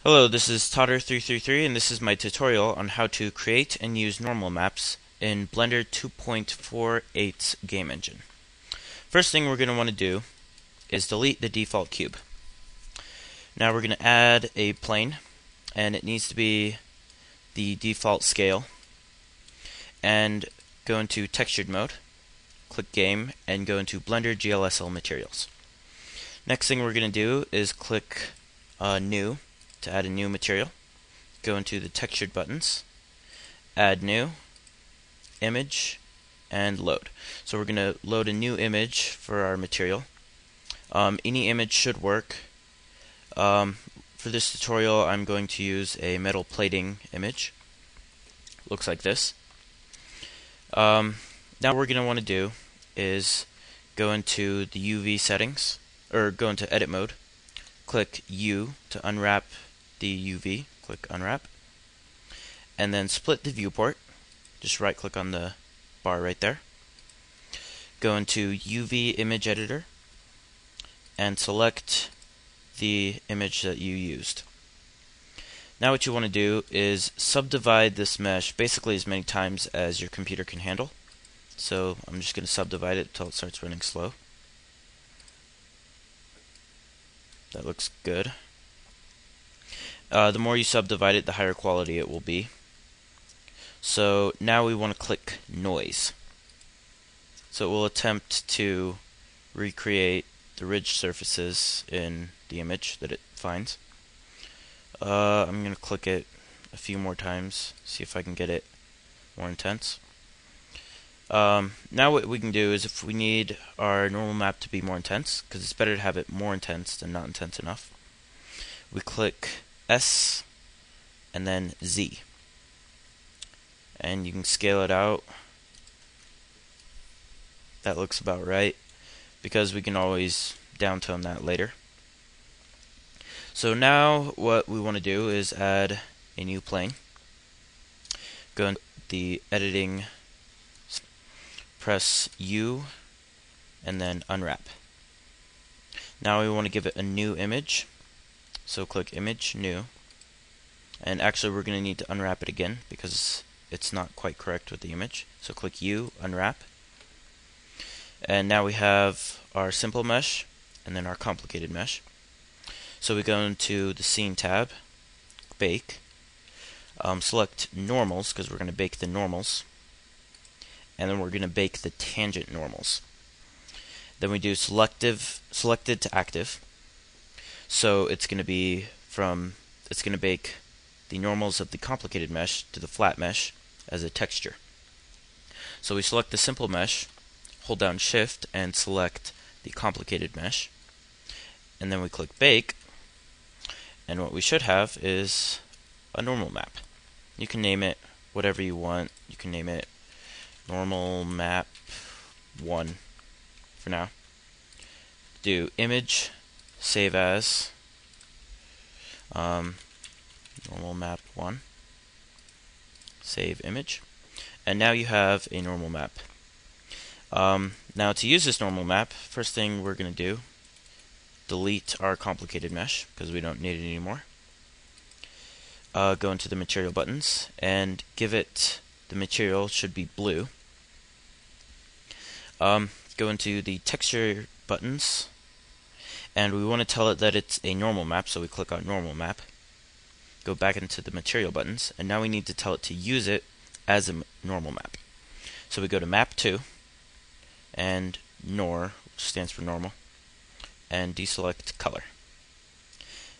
Hello, this is Totter333 and this is my tutorial on how to create and use normal maps in Blender 2.48's game engine. First thing we're going to want to do is delete the default cube. Now we're going to add a plane, and it needs to be the default scale, and go into textured mode, click game, and go into Blender GLSL materials. Next thing we're going to do is click new to add a new material. Go into the textured buttons, add new, image, and load. So we're going to load a new image for our material. Any image should work. For this tutorial I'm going to use a metal plating image. Looks like this. Now what we're going to want to do is go into the UV settings, or go into edit mode, click U to unwrap the UV, click unwrap, and then split the viewport. Just right click on the bar right there, go into UV image editor and select the image that you used. Now what you want to do is subdivide this mesh basically as many times as your computer can handle. So I'm just going to subdivide it until it starts running slow. That looks good. The more you subdivide it, the higher quality it will be. So now we want to click noise. So it will attempt to recreate the ridge surfaces in the image that it finds. I'm going to click it a few more times, see if I can get it more intense. Now what we can do is, if we need our normal map to be more intense, because it's better to have it more intense than not intense enough, we click S and then Z, and you can scale it out. That looks about right, because we can always downtone that later. So now what we want to do is add a new plane. Go into the editing, press U, and then unwrap. Now we want to give it a new image, so click image, new, and actually we're going to need to unwrap it again because it's not quite correct with the image. So click U, unwrap, and now we have our simple mesh and then our complicated mesh. So we go into the scene tab, bake, select normals because we're going to bake the normals, and then we're going to bake the tangent normals. Then we do selected to active. So it's going to bake the normals of the complicated mesh to the flat mesh as a texture. So we select the simple mesh, hold down shift and select the complicated mesh, and then we click bake, and what we should have is a normal map. You can name it whatever you want. You can name it normal map 1 for now. Do image, save as, normal map 1, save image, and now you have a normal map. Now to use this normal map, first thing we're going to do, delete our complicated mesh because we don't need it anymore. Go into the material buttons and give it, the material should be blue. Go into the texture buttons, and we want to tell it that it's a normal map, so we click on normal map. Go back into the material buttons, and now we need to tell it to use it as a normal map. So we go to map 2 and nor, which stands for normal, and deselect color.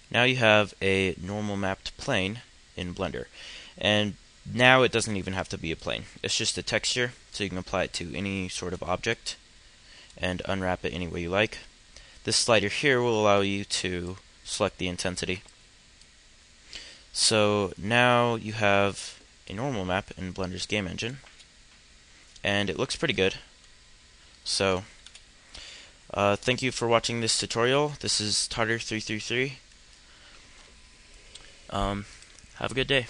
Now you have a normal mapped plane in Blender, and now it doesn't even have to be a plane. It's just a texture, so you can apply it to any sort of object and unwrap it any way you like. This slider here will allow you to select the intensity. So now you have a normal map in Blender's game engine, and it looks pretty good. So thank you for watching this tutorial. This is Totter333. Have a good day.